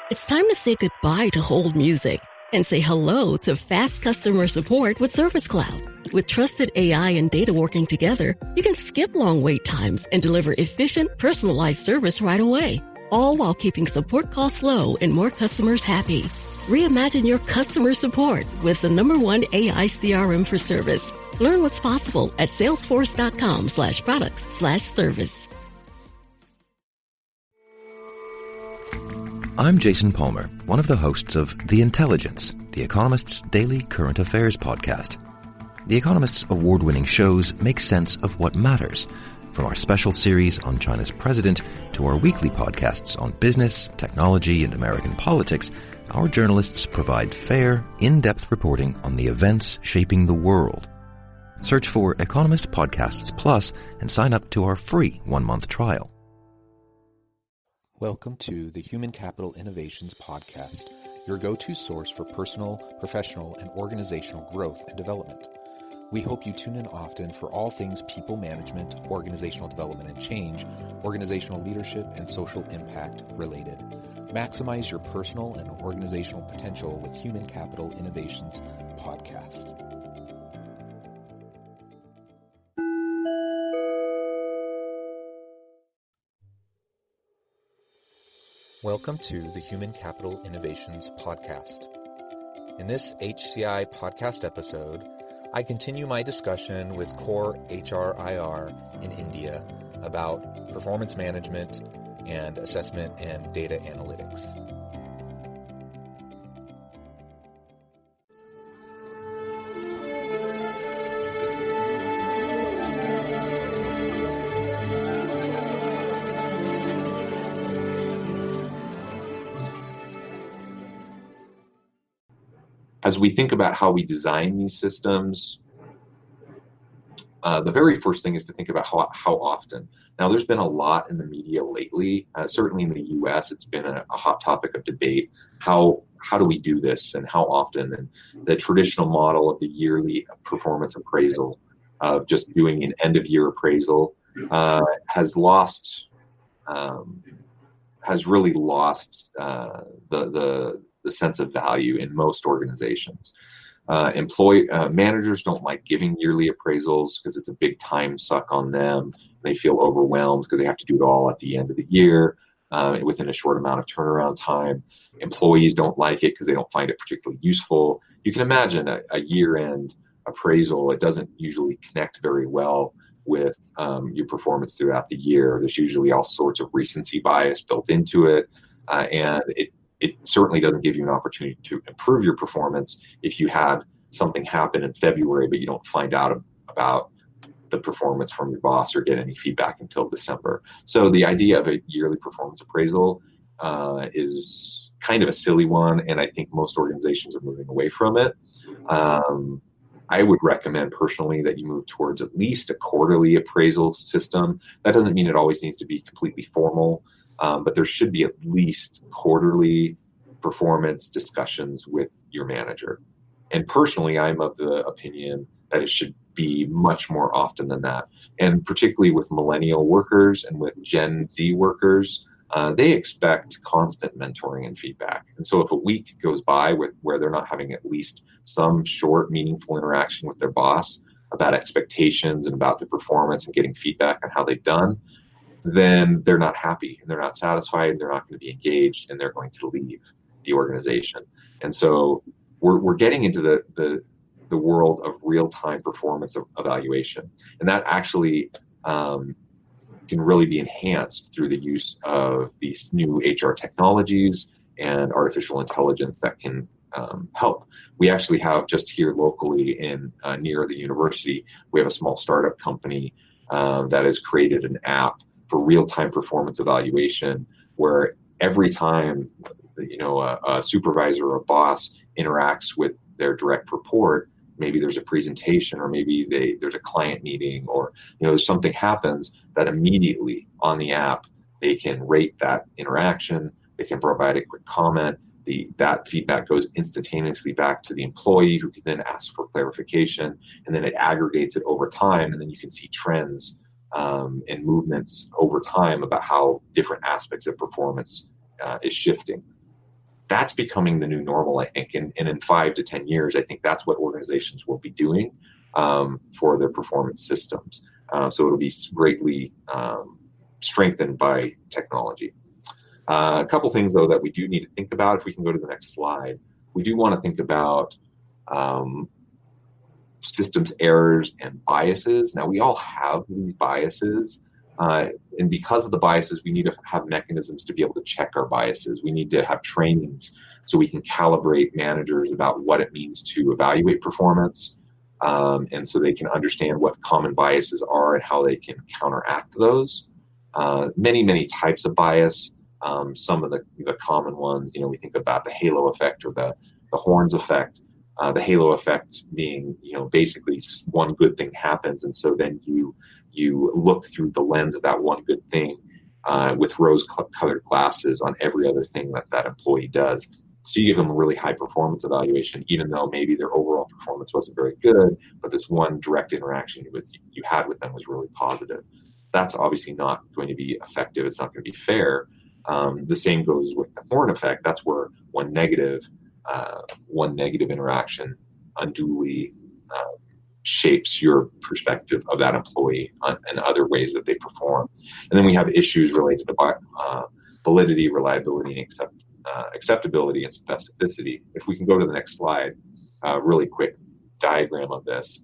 It's time to say goodbye to hold music and say hello to fast customer support with Service Cloud. With trusted AI and data working together, you can skip long wait times and deliver efficient, personalized service right away, all while keeping support costs low and more customers happy. Reimagine your customer support with the #1 AI CRM for service. Learn what's possible at salesforce.com/products/service. I'm Jason Palmer, one of the hosts of The Intelligence, The Economist's daily current affairs podcast. The Economist's award-winning shows make sense of what matters, from our special series on China's president to our weekly podcasts on business, technology, and American politics. Our journalists provide fair, in-depth reporting on the events shaping the world. Search for Economist Podcasts Plus and sign up to our free 1-month trial. Welcome to the Human Capital Innovations Podcast, your go-to source for personal, professional, and organizational growth and development. We hope you tune in often for all things people management, organizational development and change, organizational leadership, and social impact related. Maximize your personal and organizational potential with Human Capital Innovations Podcast. Welcome to the Human Capital Innovations Podcast. In this HCI podcast episode, I continue my discussion with CORE HRIR in India about performance management and assessment and data analytics. As we think about how we design these systems, the very first thing is to think about how often. Now, there's been a lot in the media lately. Certainly in the U.S., it's been a hot topic of debate. How do we do this and how often? And the traditional model of the yearly performance appraisal, of just doing an end-of-year appraisal, has really lost the sense of value in most organizations. Managers don't like giving yearly appraisals because it's a big time suck on them. They feel overwhelmed because they have to do it all at the end of the year within a short amount of turnaround time. Employees don't like it because they don't find it particularly useful. You can imagine a year-end appraisal. It doesn't usually connect very well with your performance throughout the year. There's usually all sorts of recency bias built into it, and it certainly doesn't give you an opportunity to improve your performance if you had something happen in February, but you don't find out about the performance from your boss or get any feedback until December. So the idea of a yearly performance appraisal is kind of a silly one, and I think most organizations are moving away from it. I would recommend personally that you move towards at least a quarterly appraisal system. That doesn't mean it always needs to be completely formal. But there should be at least quarterly performance discussions with your manager. And personally, I'm of the opinion that it should be much more often than that. And particularly with millennial workers and with Gen Z workers, they expect constant mentoring and feedback. And so if a week goes by where they're not having at least some short, meaningful interaction with their boss about expectations and about the performance and getting feedback on how they've done, then they're not happy and they're not satisfied and they're not going to be engaged and they're going to leave the organization. And so we're getting into the world of real-time performance evaluation. And that actually can really be enhanced through the use of these new HR technologies and artificial intelligence that can help. We actually have just here locally in near the university, we have a small startup company that has created an app for real-time performance evaluation, where every time a supervisor or a boss interacts with their direct report, maybe there's a presentation or maybe there's a client meeting or something happens, that immediately on the app they can rate that interaction, they can provide a quick comment, that feedback goes instantaneously back to the employee, who can then ask for clarification, and then it aggregates it over time, and then you can see trends and movements over time about how different aspects of performance is shifting. That's becoming the new normal, I think. And in 5 to 10 years, I think that's what organizations will be doing for their performance systems. So it'll be greatly strengthened by technology. A couple things, though, that we do need to think about. If we can go to the next slide, we do want to think about systems errors and biases. Now, we all have these biases. And because of the biases, we need to have mechanisms to be able to check our biases. We need to have trainings so we can calibrate managers about what it means to evaluate performance, and so they can understand what common biases are and how they can counteract those. Many types of bias. Some of the common ones, we think about the halo effect or the horns effect. The halo effect being, basically one good thing happens, and so then you look through the lens of that one good thing with rose-colored glasses on every other thing that employee does. So you give them a really high performance evaluation, even though maybe their overall performance wasn't very good, but this one direct interaction you had with them was really positive. That's obviously not going to be effective. It's not going to be fair. The same goes with the horn effect. That's where one negative interaction unduly shapes your perspective of that employee and other ways that they perform. And then we have issues related to validity, reliability, and acceptability and specificity. If we can go to the next slide, really quick diagram of this,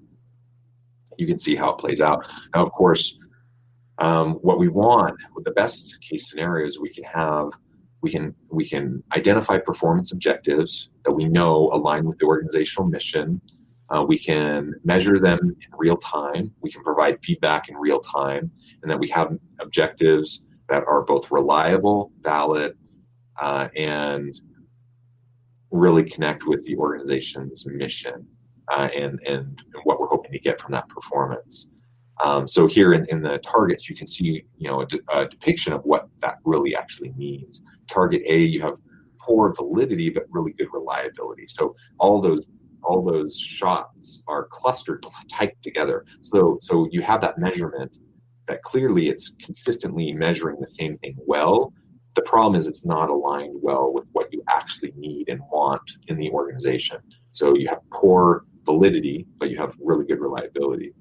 you can see how it plays out. Now, of course, what we want, with the best case scenarios we can identify performance objectives that we know align with the organizational mission. We can measure them in real time. We can provide feedback in real time, and then we have objectives that are both reliable, valid, and really connect with the organization's mission and what we're hoping to get from that performance. So here in the targets, you can see a depiction of what that really actually means. Target A, you have poor validity but really good reliability. So all those shots are clustered tight together. So you have that measurement that clearly it's consistently measuring the same thing well. The problem is it's not aligned well with what you actually need and want in the organization. So you have poor validity, but you have really good reliability.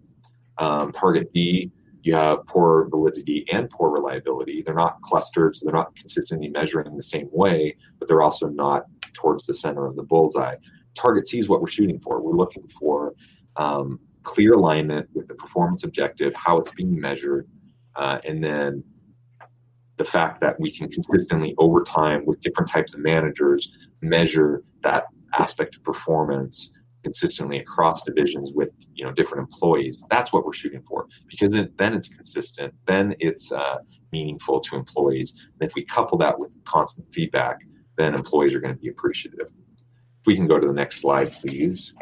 Target B, you have poor validity and poor reliability. They're not clustered, so they're not consistently measuring the same way, but they're also not towards the center of the bullseye. Target C is what we're shooting for. We're looking for clear alignment with the performance objective, how it's being measured, and then the fact that we can consistently over time with different types of managers measure that aspect of performance consistently across divisions with different employees. That's what we're shooting for, because then it's consistent, then it's meaningful to employees. And if we couple that with constant feedback, then employees are going to be appreciative. If we can go to the next slide, please.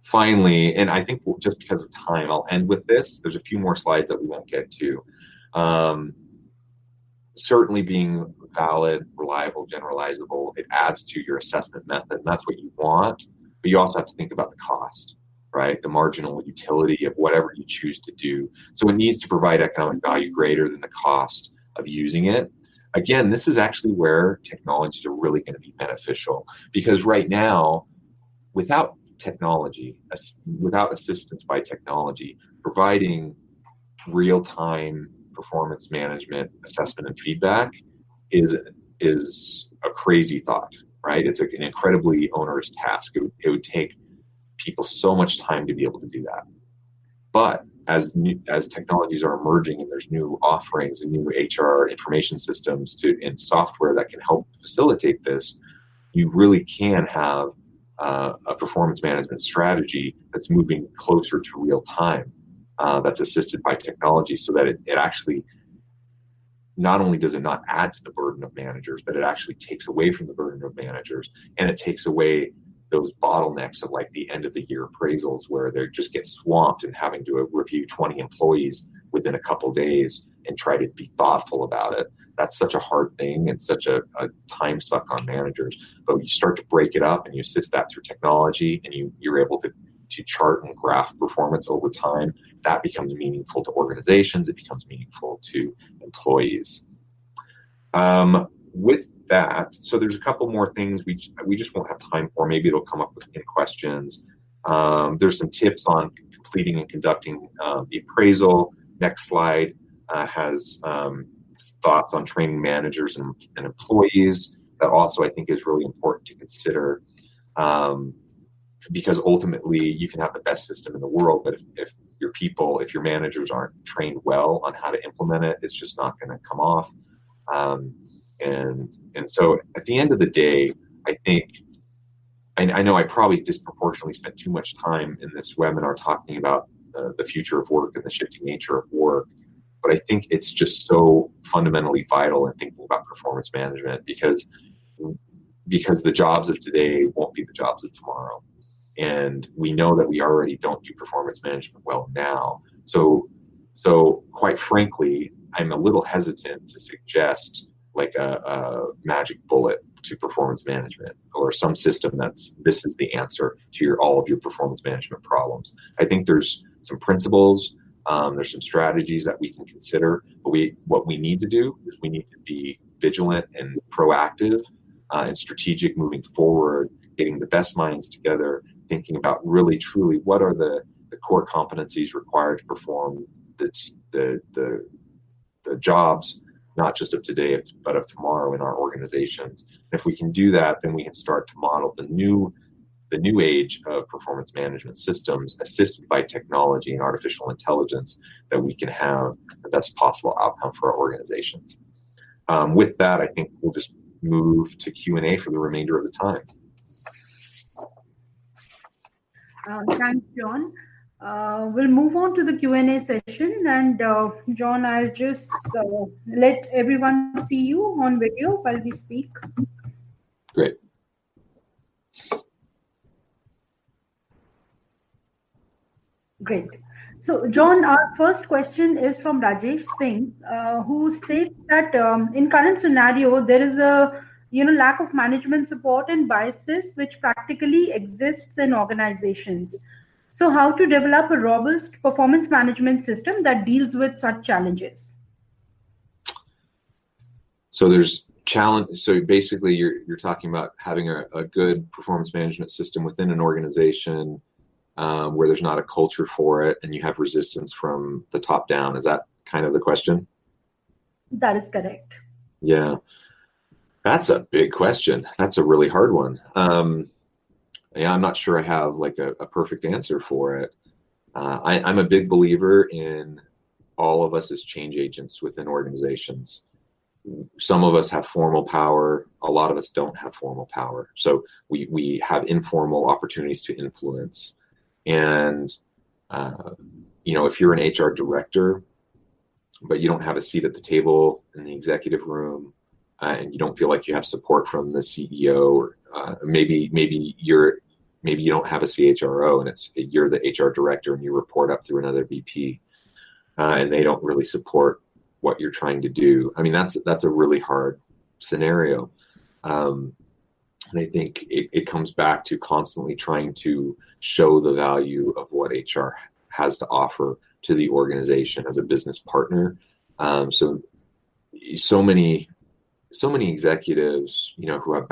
Finally, and I think just because of time, I'll end with this. There's a few more slides that we won't get to. Certainly being valid, reliable, generalizable, it adds to your assessment method, and that's what you want. But you also have to think about the cost, right? The marginal utility of whatever you choose to do. So it needs to provide economic value greater than the cost of using it. Again, this is actually where technologies are really going to be beneficial, because right now, without technology, without assistance by technology, providing real-time performance management, assessment, and feedback is a crazy thought, right? It's an incredibly onerous task. It would take people so much time to be able to do that. But as technologies are emerging and there's new offerings and new HR information systems and software that can help facilitate this, you really can have a performance management strategy that's moving closer to real time, that's assisted by technology, so that it actually, not only does it not add to the burden of managers, but it actually takes away from the burden of managers, and it takes away those bottlenecks of like the end of the year appraisals where they just get swamped and having to review 20 employees within a couple days and try to be thoughtful about it. That's such a hard thing and such a time suck on managers. But you start to break it up and you assist that through technology, and you're able to chart and graph performance over time. That becomes meaningful to organizations. It becomes meaningful to employees. With that, so there's a couple more things we just won't have time for. Maybe it'll come up in questions. There's some tips on completing and conducting the appraisal. Next slide has thoughts on training managers and employees. That also I think is really important to consider, because ultimately you can have the best system in the world, but if your managers aren't trained well on how to implement it, it's just not going to come off. And so at the end of the day, I think, I know I probably disproportionately spent too much time in this webinar talking about the future of work and the shifting nature of work, but I think it's just so fundamentally vital in thinking about performance management, because the jobs of today won't be the jobs of tomorrow. And we know that we already don't do performance management well now. So quite frankly, I'm a little hesitant to suggest like a magic bullet to performance management or some system this is the answer to all of your performance management problems. I think there's some principles, there's some strategies that we can consider, but what we need to do is we need to be vigilant and proactive and strategic moving forward, getting the best minds together, thinking about really truly what are the core competencies required to perform the jobs, not just of today, but of tomorrow in our organizations. And if we can do that, then we can start to model the new age of performance management systems assisted by technology and artificial intelligence, that we can have the best possible outcome for our organizations. With that, I think we'll just move to Q&A for the remainder of the time. Thanks, John. We'll move on to the Q&A session, and John, I'll just let everyone see you on video while we speak. Great. Great. So, John, our first question is from Rajesh Singh, who states that in current scenario, there is a lack of management support and biases which practically exists in organizations. So how to develop a robust performance management system that deals with such challenges? So there's challenge. So basically you're talking about having a good performance management system within an organization where there's not a culture for it and you have resistance from the top down. Is that kind of the question? That is correct. Yeah. That's a big question. That's a really hard one. I'm not sure I have like a perfect answer for it. I'm a big believer in all of us as change agents within organizations. Some of us have formal power. A lot of us don't have formal power. So we have informal opportunities to influence. And, if you're an HR director, but you don't have a seat at the table in the executive room, and you don't feel like you have support from the CEO, or maybe you don't have a CHRO and you're the HR director and you report up through another VP, and they don't really support what you're trying to do. I mean, that's a really hard scenario. And I think it comes back to constantly trying to show the value of what HR has to offer to the organization as a business partner. So many executives, who have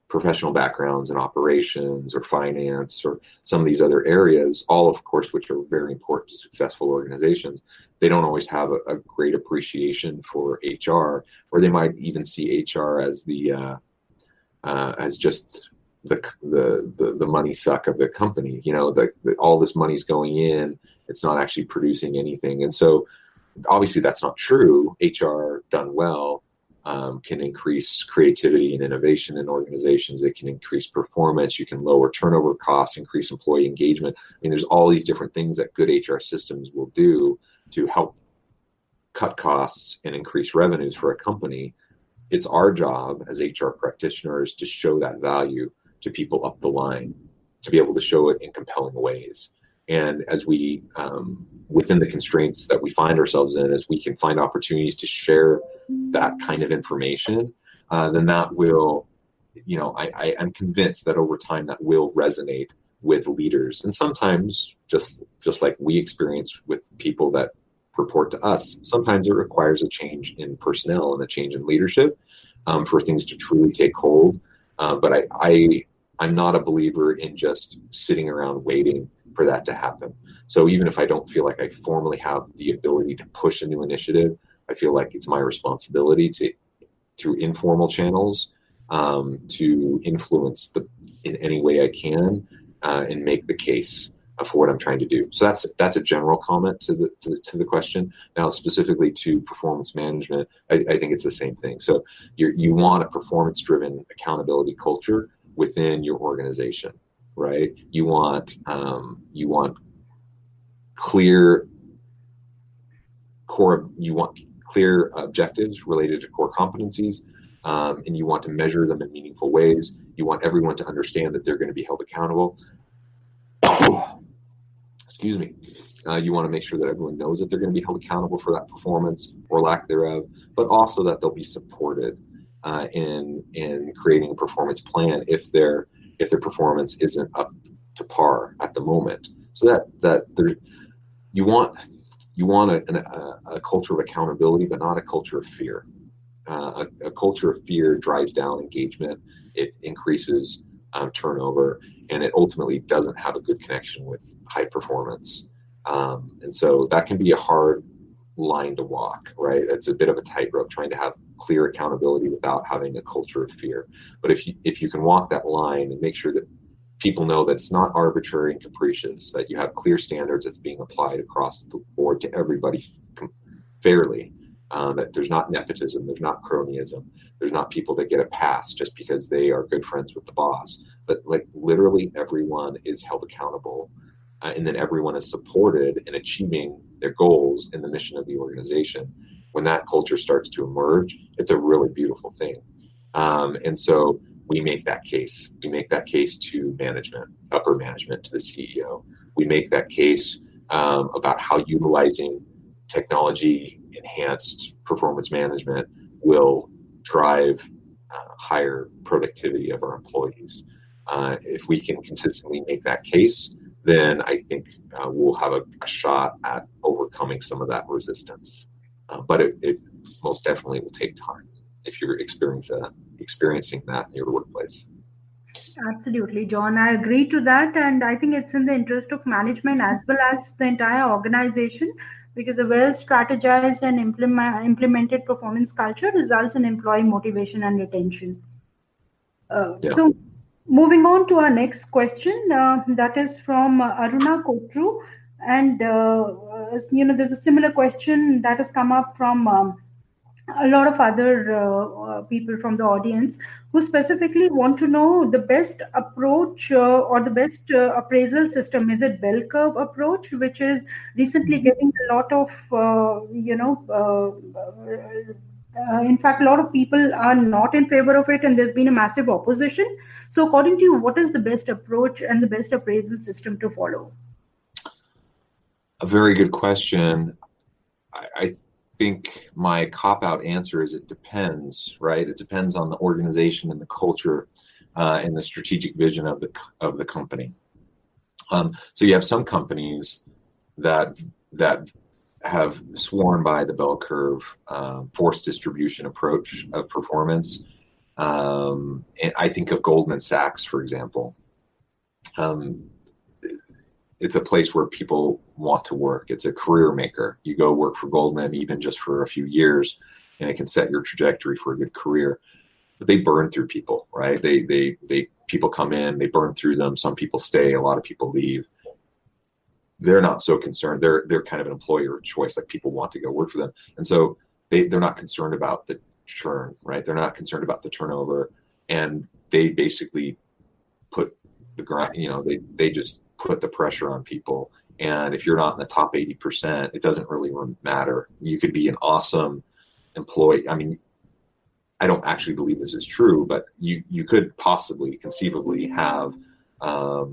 professional backgrounds in operations or finance or some of these other areas, all of course, which are very important to successful organizations, they don't always have a great appreciation for HR, or they might even see HR as as just the money suck of the company. All this money's going in, it's not actually producing anything. And so obviously that's not true. HR done well can increase creativity and innovation in organizations. It can increase performance. You can lower turnover costs, increase employee engagement. I mean, there's all these different things that good HR systems will do to help cut costs and increase revenues for a company. It's our job as HR practitioners to show that value to people up the line, to be able to show it in compelling ways. And as we, within the constraints that we find ourselves in, as we can find opportunities to share that kind of information, then that will, I'm convinced that over time that will resonate with leaders. And sometimes just like we experience with people that report to us. Sometimes it requires a change in personnel and a change in leadership for things to truly take hold. But I'm not a believer in just sitting around waiting for that to happen. So even if I don't feel like I formally have the ability to push a new initiative, I feel like it's my responsibility to, through informal channels, to influence in any way I can and make the case for what I'm trying to do. So that's a general comment to the question. Now, specifically to performance management, I think it's the same thing. So you want a performance-driven accountability culture within your organization, right? You want clear objectives related to core competencies, and you want to measure them in meaningful ways. You want everyone to understand that they're going to be held accountable. Excuse me. You want to make sure that everyone knows that they're going to be held accountable for that performance or lack thereof, but also that they'll be supported in creating a performance plan if their performance isn't up to par at the moment. So that you want a culture of accountability, but not a culture of fear. A culture of fear drives down engagement. It increases turnover, and it ultimately doesn't have a good connection with high performance. And so that can be a hard line to walk, right? It's a bit of a tightrope trying to have clear accountability without having a culture of fear. But if you can walk that line and make sure that people know that it's not arbitrary and capricious, that you have clear standards that's being applied across the board to everybody fairly, that there's not nepotism, there's not cronyism, there's not people that get a pass just because they are good friends with the boss, but like literally everyone is held accountable, and then everyone is supported in achieving their goals in the mission of the organization. When that culture starts to emerge, it's a really beautiful thing. And so we make that case. We make that case to management, upper management, to the CEO. We make that case about how utilizing technology-enhanced performance management will drive higher productivity of our employees. If we can consistently make that case, then I think we'll have a shot at overcoming some of that resistance. But it most definitely will take time if you're experiencing that in your workplace. Absolutely, John. I agree to that. And I think it's in the interest of management as well as the entire organization, because a well strategized and implemented performance culture results in employee motivation and retention. So moving on to our next question, that is from Aruna Kotru. And, there's a similar question that has come up from a lot of other people from the audience who specifically want to know the best approach or the best appraisal system. Is it bell curve approach, which is recently getting a lot of, in fact, a lot of people are not in favor of it, and there's been a massive opposition. So according to you, what is the best approach and the best appraisal system to follow? A very good question. I think my cop-out answer is it depends, right? It depends on the organization and the culture and the strategic vision of the company. So you have some companies that have sworn by the bell curve force distribution approach of performance. And I think of Goldman Sachs, for example. It's a place where people want to work. It's a career maker. You go work for Goldman, even just for a few years, and it can set your trajectory for a good career. But they burn through people, right? People come in, they burn through them. Some people stay, a lot of people leave. They're not so concerned. They're kind of an employer of choice, like people want to go work for them. And so they're not concerned about the churn, right? They're not concerned about the turnover. And they basically put the grind, they just put the pressure on people. And if you're not in the top 80%, it doesn't really matter. You could be an awesome employee. I mean, I don't actually believe this is true, but you could possibly conceivably have, a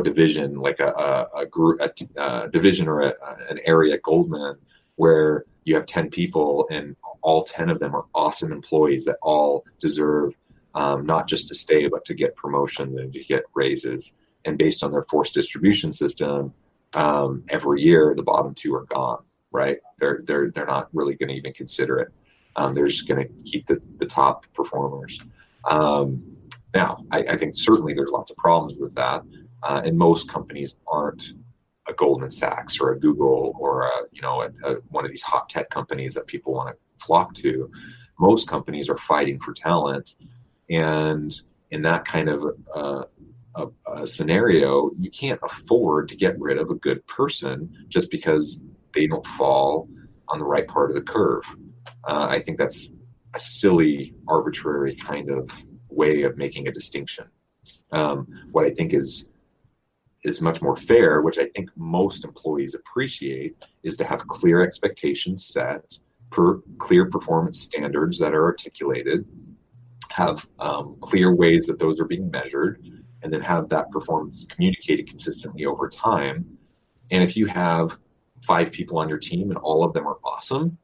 division, like a group, a division or an area at Goldman where you have 10 people and all 10 of them are awesome employees that all deserve not just to stay, but to get promotions and to get raises. And based on their force distribution system, every year the bottom two are gone. right? They're not really going to even consider it. They're just going to keep the top performers. Now, I think certainly there's lots of problems with that, and most companies aren't a Goldman Sachs or a Google or one of these hot tech companies that people want to flock to. Most companies are fighting for talent, and in that kind of a scenario, you can't afford to get rid of a good person just because they don't fall on the right part of the curve. I think that's a silly, arbitrary kind of way of making a distinction. What I think is much more fair, which I think most employees appreciate, is to have clear expectations set, clear performance standards that are articulated, have clear ways that those are being measured, and then have that performance communicated consistently over time. And if you have 5 people on your team and all of them are awesome,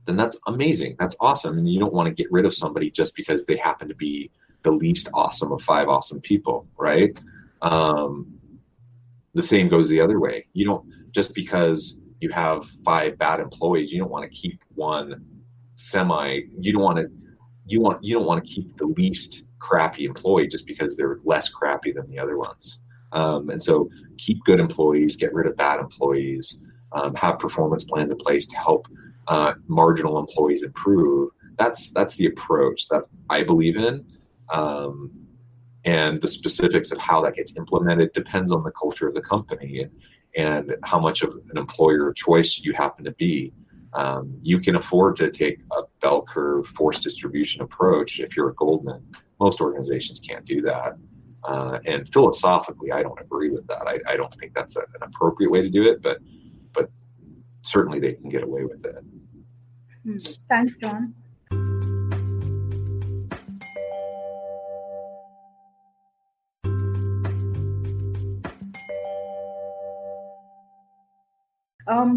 then that's amazing. That's awesome. And you don't want to get rid of somebody just because they happen to be the least awesome of 5 awesome people, right? The same goes the other way. You don't, just because you have 5 bad employees, you don't want to keep one you don't want to keep the least crappy employee just because they're less crappy than the other ones. And so keep good employees, get rid of bad employees, have performance plans in place to help marginal employees improve. That's the approach that I believe in. And the specifics of how that gets implemented depends on the culture of the company and how much of an employer of choice you happen to be. You can afford to take a bell curve force distribution approach if you're a Goldman. Most organizations can't do that. And philosophically, I don't agree with that. I don't think that's an appropriate way to do it, but certainly they can get away with it. Thanks, John.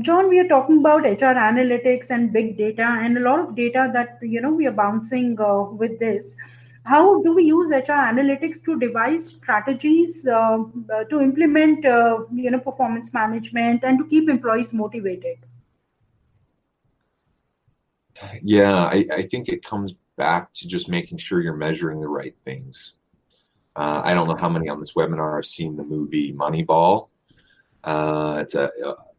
John, we are talking about HR analytics and big data and a lot of data that, we are bouncing with this. How do we use HR analytics to devise strategies to implement, performance management and to keep employees motivated? Yeah, I think it comes back to just making sure you're measuring the right things. I don't know how many on this webinar have seen the movie Moneyball.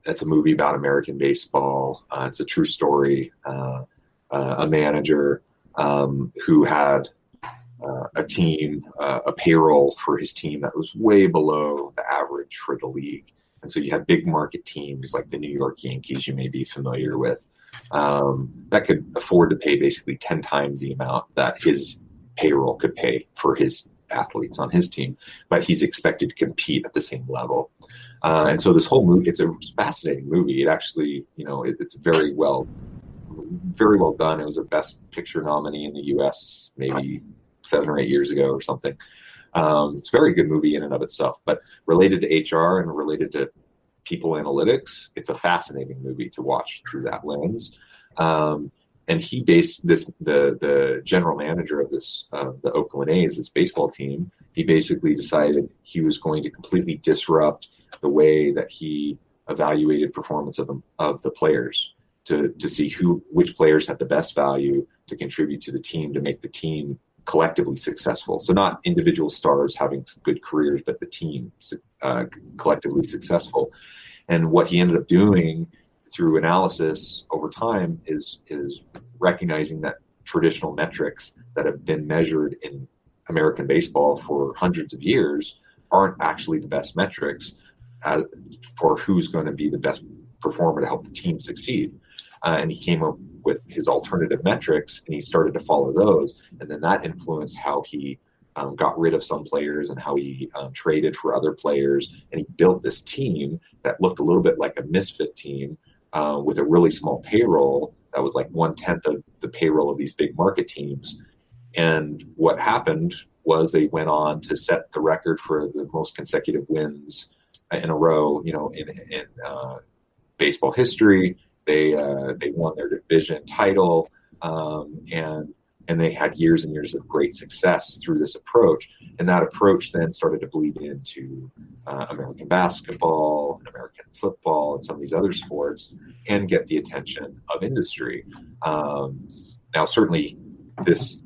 It's a movie about American baseball. It's a true story. A manager who had a team, a payroll for his team that was way below the average for the league. And so you had big market teams like the New York Yankees, you may be familiar with, that could afford to pay basically 10 times the amount that his payroll could pay for his athletes on his team, but he's expected to compete at the same level. And so this whole movie, it's a fascinating movie. It actually, it's very well done. It was a Best Picture nominee in the U.S. maybe 7 or 8 years ago or something. It's a very good movie in and of itself, but related to HR and related to people analytics, it's a fascinating movie to watch through that lens. And he based the general manager of the Oakland A's, this baseball team, he basically decided he was going to completely disrupt the way that he evaluated performance of the players to see which players had the best value to contribute to the team to make the team collectively successful. So not individual stars having good careers, but the team collectively successful. And what he ended up doing through analysis over time is recognizing that traditional metrics that have been measured in American baseball for hundreds of years aren't actually the best metrics for who's going to be the best performer to help the team succeed. And he came up with his alternative metrics, and he started to follow those. And then that influenced how he got rid of some players and how he traded for other players. And he built this team that looked a little bit like a misfit team with a really small payroll that was like 1/10 of the payroll of these big market teams. And what happened was they went on to set the record for the most consecutive wins in a row, in baseball history. They won their division title, and And they had years and years of great success through this approach. And that approach then started to bleed into American basketball, and American football, and some of these other sports, and get the attention of industry. Now, certainly, this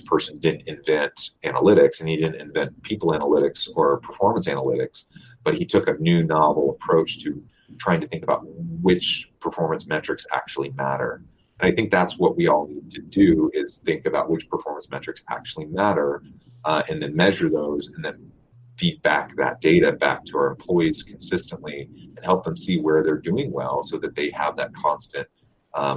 person didn't invent analytics, and he didn't invent people analytics or performance analytics, but he took a new novel approach to trying to think about which performance metrics actually matter. And I think that's what we all need to do, is think about which performance metrics actually matter, and then measure those, and then feed back that data back to our employees consistently and help them see where they're doing well, so that they have that constant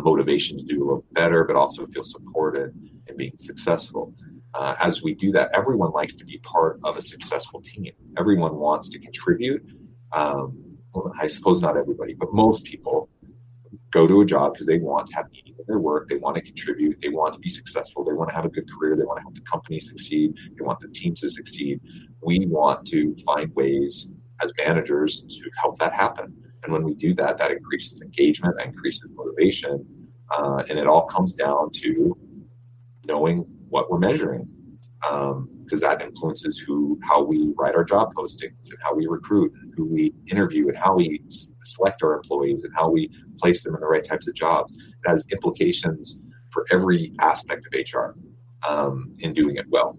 motivation to do a little better, but also feel supported in being successful. As we do that, everyone likes to be part of a successful team. Everyone wants to contribute. Well, I suppose not everybody, but most people go to a job because they want to have meaning in their work. They want to contribute. They want to be successful. They want to have a good career. They want to help the company succeed. They want the team to succeed. We want to find ways as managers to help that happen. And when we do that, that increases engagement, that increases motivation, and it all comes down to knowing what we're measuring, because that influences how we write our job postings, and how we recruit, and who we interview, and how we select our employees, and how we place them in the right types of jobs. It has implications for every aspect of HR in doing it well.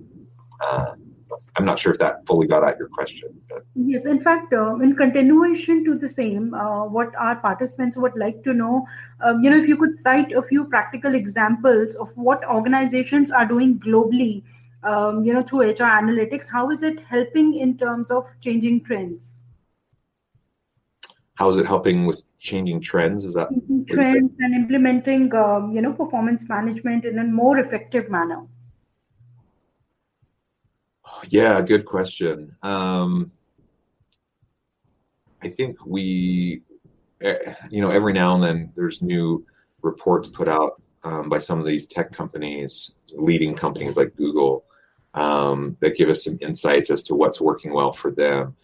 I'm not sure if that fully got at your question. But. Yes, in fact, in continuation to the same, what our participants would like to know, if you could cite a few practical examples of what organizations are doing globally, through HR analytics. How is it helping in terms of changing trends? How is it helping with changing trends? Is that trends and implementing, performance management in a more effective manner? Yeah, good question. I think we, every now and then there's new reports put out by some of these tech companies, leading companies like Google, that give us some insights as to what's working well for them.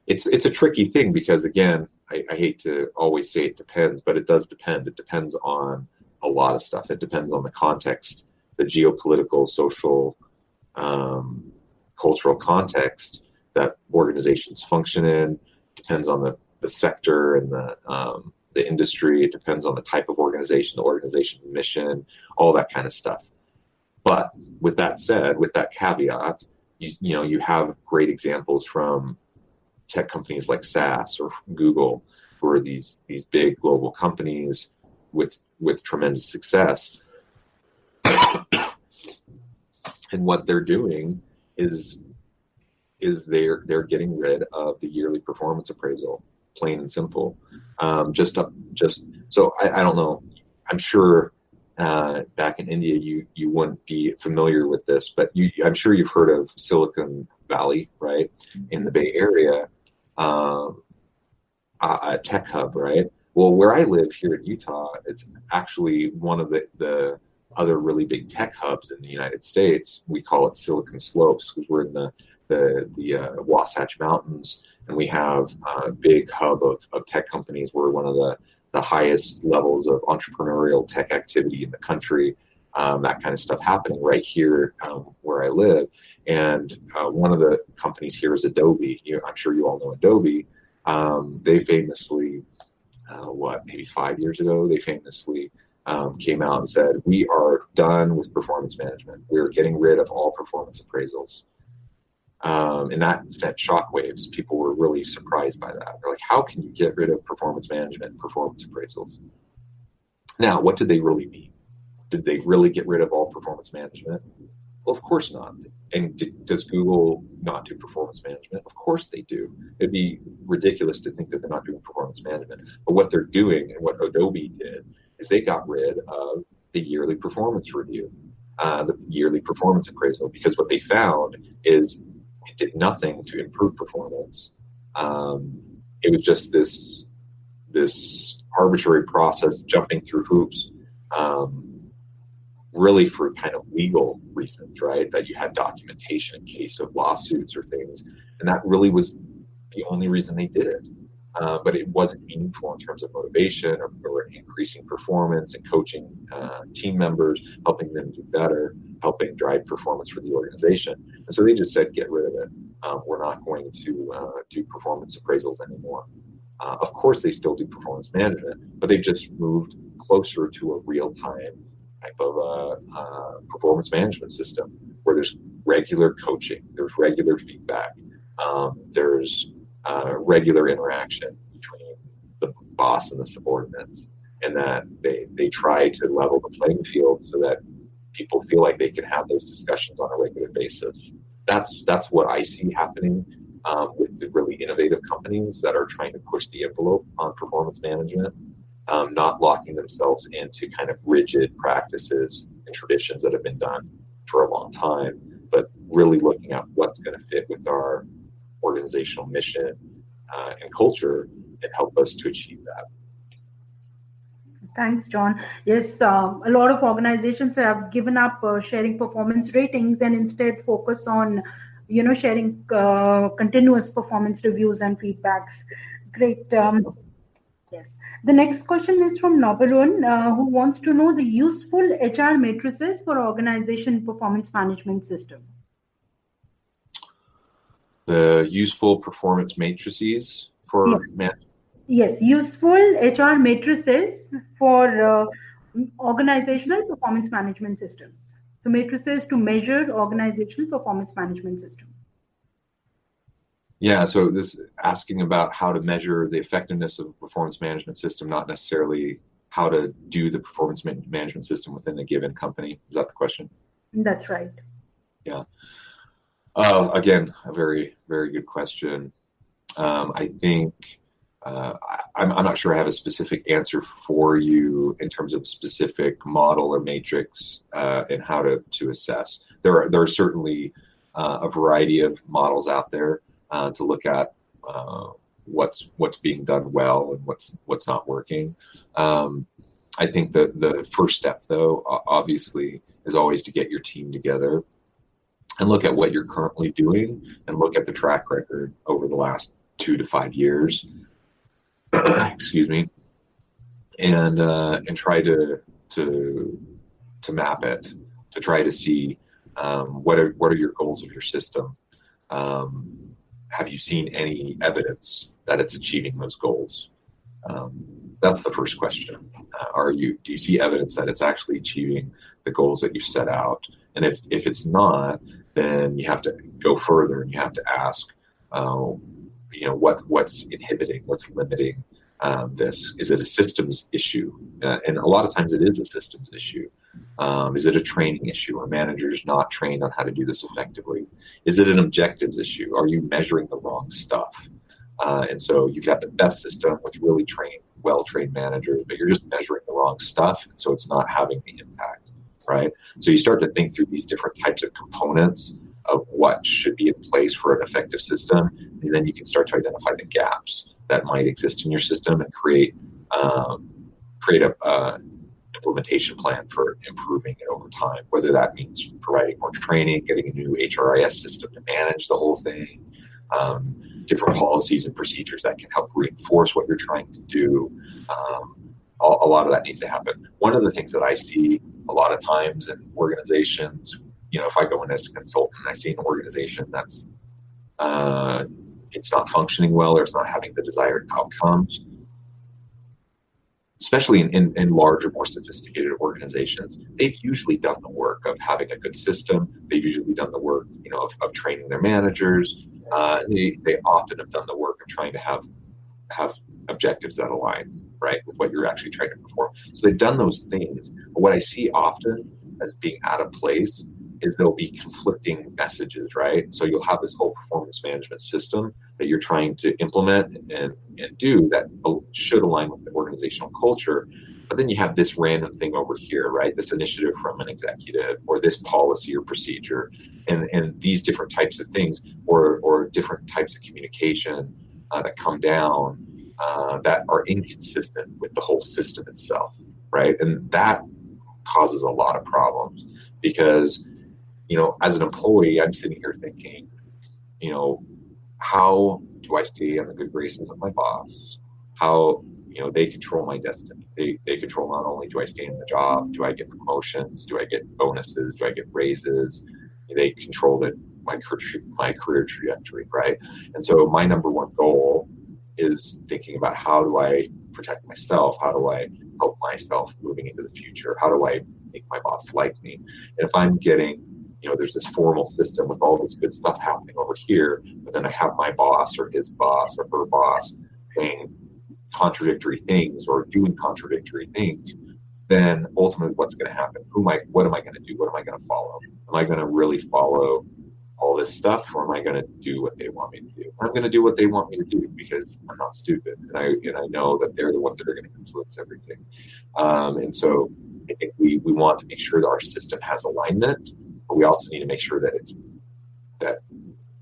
It's a tricky thing because, again, I hate to always say it depends, but it does depend. It depends on a lot of stuff. It depends on the context, the geopolitical, social, cultural context that organizations function in. Depends on the sector and the industry. It depends on the type of organization, the organization's mission, all that kind of stuff. But with that said, with that caveat, you have great examples from tech companies like SAS or Google, who are these big global companies with tremendous success. And what they're doing is they're getting rid of the yearly performance appraisal, plain and simple. So I don't know. I'm sure back in India you wouldn't be familiar with this, but I'm sure you've heard of Silicon Valley, right? In the Bay Area, a tech hub, right? Well, where I live here in Utah, it's actually one of the other really big tech hubs in the United States. We call it Silicon Slopes because we're in the Wasatch Mountains, and we have a big hub of tech companies. We're one of the highest levels of entrepreneurial tech activity in the country. That kind of stuff happening right here where I live. And one of the companies here is Adobe. I'm sure you all know Adobe. They famously, maybe 5 years ago, they famously came out and said, we are done with performance management. We're getting rid of all performance appraisals. And that sent shockwaves. People were really surprised by that. They're like, how can you get rid of performance management and performance appraisals? Now, what did they really mean? Did they really get rid of all performance management? Well, of course not. And does Google not do performance management? Of course they do. It'd be ridiculous to think that they're not doing performance management. But what they're doing, and what Adobe did, is they got rid of the yearly performance review, the yearly performance appraisal, because what they found is it did nothing to improve performance. It was just this arbitrary process, jumping through hoops, really for kind of legal reasons, right? That you had documentation in case of lawsuits or things. And that really was the only reason they did it. but it wasn't meaningful in terms of motivation or increasing performance and coaching team members, helping them do better, helping drive performance for the organization. And so they just said, get rid of it. We're not going to do performance appraisals anymore. Of course, they still do performance management, but they've just moved closer to a real-time type of performance management system where there's regular coaching, there's regular feedback, there's regular interaction between the boss and the subordinates, and that they try to level the playing field so that people feel like they can have those discussions on a regular basis. That's what I see happening with the really innovative companies that are trying to push the envelope on performance management, not locking themselves into kind of rigid practices and traditions that have been done for a long time, but really looking at what's going to fit with our organizational mission and culture and help us to achieve that. Thanks, John. Yes, a lot of organizations have given up sharing performance ratings and instead focus on, sharing continuous performance reviews and feedbacks. Great. Yes. The next question is from Nobarun, who wants to know the useful HR matrices for organization performance management system. The useful performance matrices for Yes, useful HR matrices for organizational performance management systems. So matrices to measure organizational performance management system. Yeah, so this asking about how to measure the effectiveness of a performance management system, not necessarily how to do the performance management system within a given company. Is that the question? That's right. Yeah. Again, a very, very good question. I think I'm not sure I have a specific answer for you in terms of specific model or matrix and how to assess. There are certainly a variety of models out there to look at what's being done well and what's not working. I think the first step, though, obviously, is always to get your team together and look at what you're currently doing and look at the track record over the last 2 to 5 years. Excuse me, and try to map it, to try to see what are your goals of your system. Have you seen any evidence that it's achieving those goals? That's the first question. Do you see evidence that it's actually achieving the goals that you've set out? And if it's not, then you have to go further and you have to ask, what's inhibiting, what's limiting this? Is it a systems issue? And a lot of times it is a systems issue. Is it a training issue? Are managers not trained on how to do this effectively? Is it an objectives issue? Are you measuring the wrong stuff? And so you've got the best system with really well-trained managers, but you're just measuring the wrong stuff, and so it's not having the impact, right? So you start to think through these different types of components of what should be in place for an effective system, and then you can start to identify the gaps that might exist in your system and create a implementation plan for improving it over time, whether that means providing more training, getting a new HRIS system to manage the whole thing, different policies and procedures that can help reinforce what you're trying to do. A lot of that needs to happen. One of the things that I see a lot of times in organizations, if I go in as a consultant and I see an organization that's it's not functioning well or it's not having the desired outcomes, especially in larger, more sophisticated organizations, they've usually done the work of having a good system. They've usually done the work, of training their managers. They often have done the work of trying to have objectives that align, right, with what you're actually trying to perform. So they've done those things. But what I see often as being out of place is there'll be conflicting messages, right? So you'll have this whole performance management system that you're trying to implement and do that should align with the organizational culture. But then you have this random thing over here, right? This initiative from an executive or this policy or procedure and these different types of things or different types of communication that come down that are inconsistent with the whole system itself, right? And that causes a lot of problems because, as an employee, I'm sitting here thinking, how do I stay on the good graces of my boss? How, they control my destiny. They control not only do I stay in the job, do I get promotions, do I get bonuses, do I get raises? They control my career trajectory, right? And so my number one goal is thinking about how do I protect myself? How do I help myself moving into the future? How do I make my boss like me? And if I'm getting, there's this formal system with all this good stuff happening over here, but then I have my boss or his boss or her boss saying contradictory things or doing contradictory things, then ultimately what's going to happen? What am I going to do? What am I going to follow? Am I going to really follow all this stuff, or am I going to do what they want me to do? I'm going to do what they want me to do because I'm not stupid, and I know that they're the ones that are going to influence everything. And so I think we want to make sure that our system has alignment, but we also need to make sure that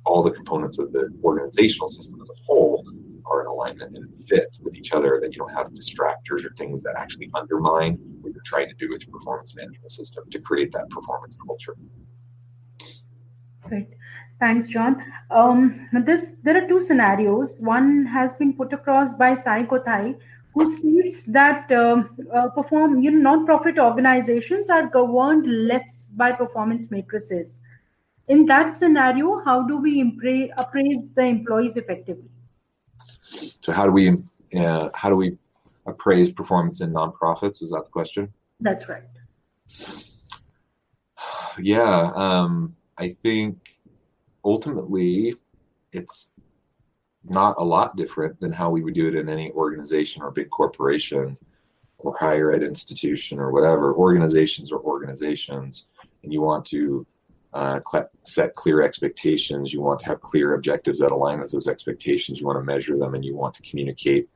all the components of the organizational system as a whole are in alignment and fit with each other, that you don't have distractors or things that actually undermine what you're trying to do with your performance management system to create that performance culture. Right. Thanks, John. There are two scenarios. One has been put across by Sai Kothai, who states that non-profit organizations are governed less by performance matrices. In that scenario, how do we appraise the employees effectively? So how do we appraise performance in nonprofits? Is that the question? That's right. Yeah, I think ultimately it's not a lot different than how we would do it in any organization or big corporation or higher ed institution or whatever. Organizations are organizations, and you want to set clear expectations. You want to have clear objectives that align with those expectations. You want to measure them, and you want to communicate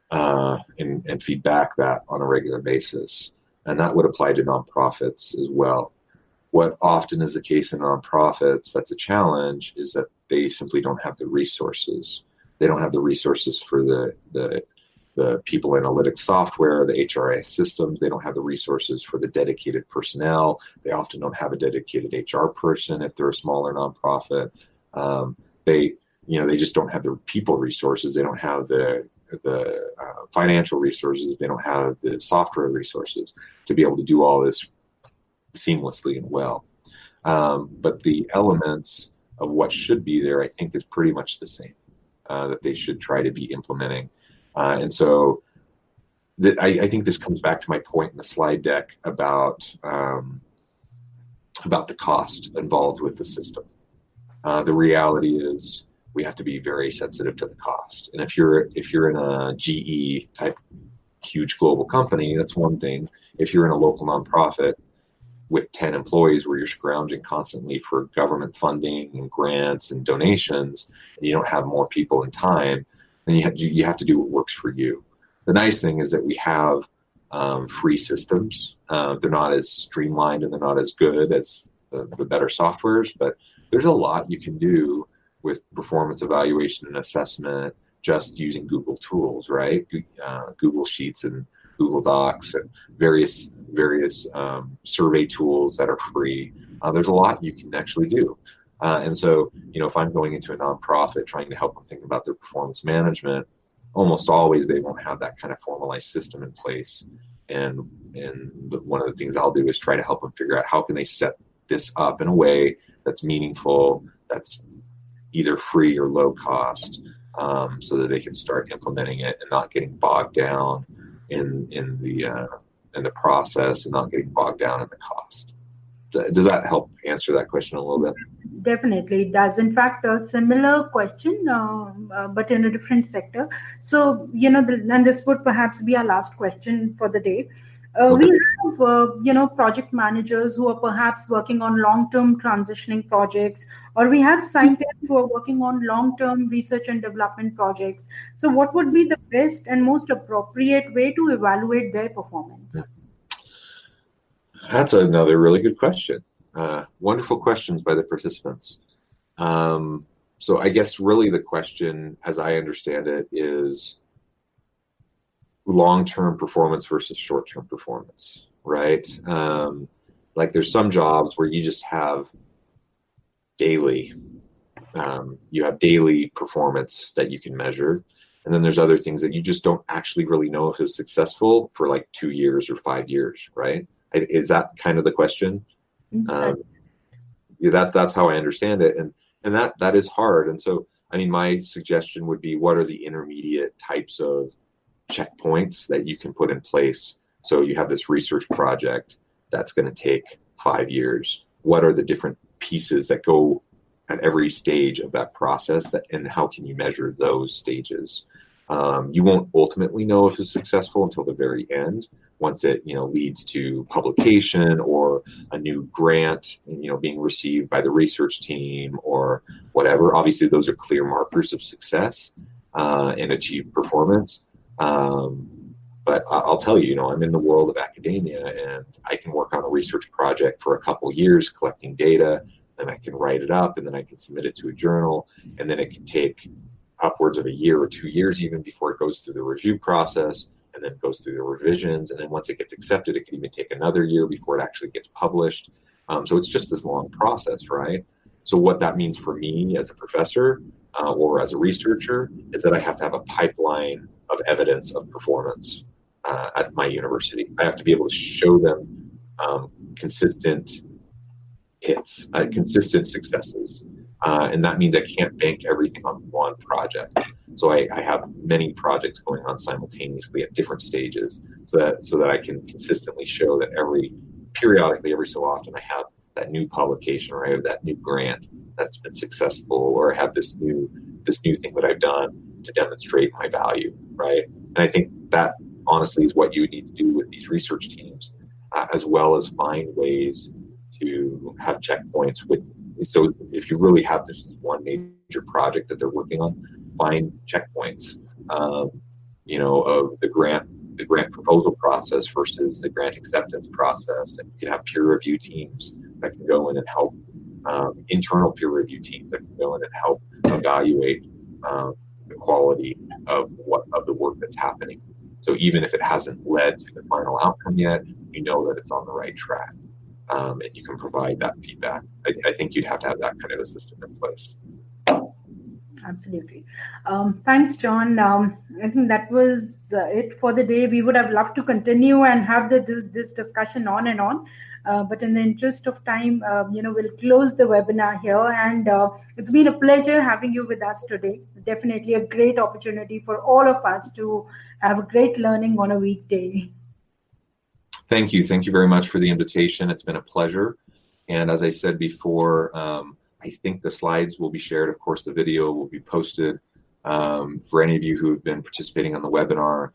and feedback that on a regular basis. And that would apply to nonprofits as well. What often is the case in nonprofits that's a challenge is that they simply don't have the resources. They don't have the resources for the people analytics software, the HRIS systems. They don't have the resources for the dedicated personnel. They often don't have a dedicated HR person if they're a smaller nonprofit. They just don't have the people resources. They don't have the financial resources. They don't have the software resources to be able to do all this seamlessly and well. But the elements of what should be there, I think, is pretty much the same, that they should try to be implementing. And so I think this comes back to my point in the slide deck about the cost involved with the system. The reality is we have to be very sensitive to the cost. And if you're in a GE type huge global company, that's one thing. If you're in a local nonprofit with 10 employees where you're scrounging constantly for government funding and grants and donations, and you don't have more people and time, then you have to do what works for you. The nice thing is that we have free systems. They're not as streamlined and they're not as good as the better softwares, but there's a lot you can do with performance evaluation and assessment just using Google tools, right? Google Sheets and Google Docs and various survey tools that are free. There's a lot you can actually do. And so, if I'm going into a nonprofit trying to help them think about their performance management, almost always they won't have that kind of formalized system in place. And one of the things I'll do is try to help them figure out how can they set this up in a way that's meaningful, that's either free or low cost, so that they can start implementing it and not getting bogged down in the process and not getting bogged down in the cost. Does that help answer that question a little bit? Definitely, it does. In fact, a similar question, but in a different sector. So, and this would perhaps be our last question for the day. Okay. We have, project managers who are perhaps working on long-term transitioning projects, or we have scientists who are working on long-term research and development projects. So what would be the best and most appropriate way to evaluate their performance? That's another really good question. Wonderful questions by the participants. So I guess really the question, as I understand it, is long-term performance versus short-term performance, right? Like there's some jobs where you just have daily You have daily performance that you can measure. And then there's other things that you just don't actually really know if it's successful for like 2 years or 5 years, right? Is that kind of the question? That's how I understand it. And that is hard. And so, I mean, my suggestion would be, what are the intermediate types of checkpoints that you can put in place? So you have this research project that's going to take 5 years. What are the different pieces that go at every stage of that process, and how can you measure those stages? You won't ultimately know if it's successful until the very end, once it leads to publication or a new grant being received by the research team or whatever. Obviously, those are clear markers of success and achieved performance. But I'll tell you, I'm in the world of academia, and I can work on a research project for a couple years collecting data, then I can write it up, and then I can submit it to a journal, and then it can take upwards of a year or 2 years even before it goes through the review process, and then goes through the revisions, and then once it gets accepted, it can even take another year before it actually gets published. So it's just this long process, right? So what that means for me as a professor or as a researcher is that I have to have a pipeline of evidence of performance at my university. I have to be able to show them consistent hits, consistent successes. And that means I can't bank everything on one project. So I have many projects going on simultaneously at different stages, so that I can consistently show that periodically, every so often, I have that new publication, or I have that new grant that's been successful, or I have this new thing that I've done to demonstrate my value, right? And I think that honestly is what you need to do with these research teams, as well as find ways to have checkpoints with. So if you really have this one major project that they're working on, find checkpoints, of the grant proposal process versus the grant acceptance process. And you can have peer review teams that can go in and help, internal peer review teams that can go in and help evaluate the quality of the work that's happening. So even if it hasn't led to the final outcome yet, you know that it's on the right track. And you can provide that feedback. I think you'd have to have that kind of a system in place. Absolutely. Thanks, John. I think that was it for the day. We would have loved to continue and have this discussion on and on. But in the interest of time, we'll close the webinar here. And it's been a pleasure having you with us today. Definitely a great opportunity for all of us to have a great learning on a weekday. Thank you. Thank you very much for the invitation. It's been a pleasure. And as I said before, I think the slides will be shared. Of course, the video will be posted. For any of you who have been participating on the webinar,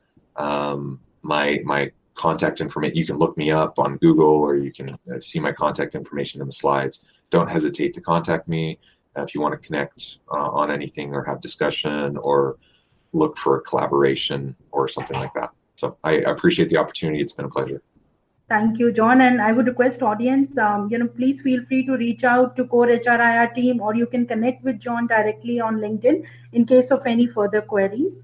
my contact information, you can look me up on Google, or you can see my contact information in the slides. Don't hesitate to contact me if you want to connect on anything, or have discussion, or look for a collaboration or something like that. So I appreciate the opportunity. It's been a pleasure. Thank you, John. And I would request audience, please feel free to reach out to CORE HRIR team, or you can connect with John directly on LinkedIn in case of any further queries.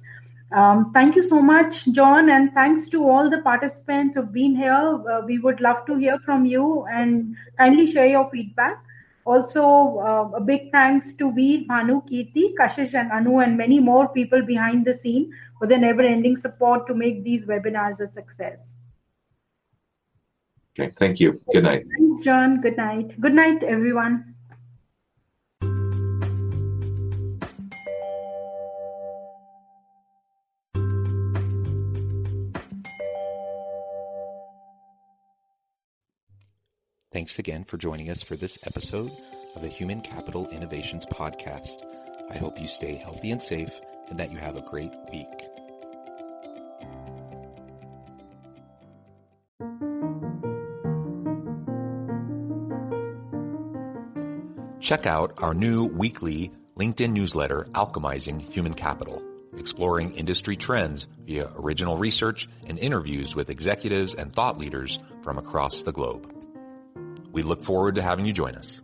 Thank you so much, John, and thanks to all the participants who've been here. We would love to hear from you, and kindly share your feedback. Also, a big thanks to Veer, Bhanu, Kirti, Kashish, and Anu, and many more people behind the scene for their never-ending support to make these webinars a success. Okay, thank you. Good night. Thanks, John. Good night. Good night, everyone. Thanks again for joining us for this episode of the Human Capital Innovations Podcast. I hope you stay healthy and safe, and that you have a great week. Check out our new weekly LinkedIn newsletter, Alchemizing Human Capital, exploring industry trends via original research and interviews with executives and thought leaders from across the globe. We look forward to having you join us.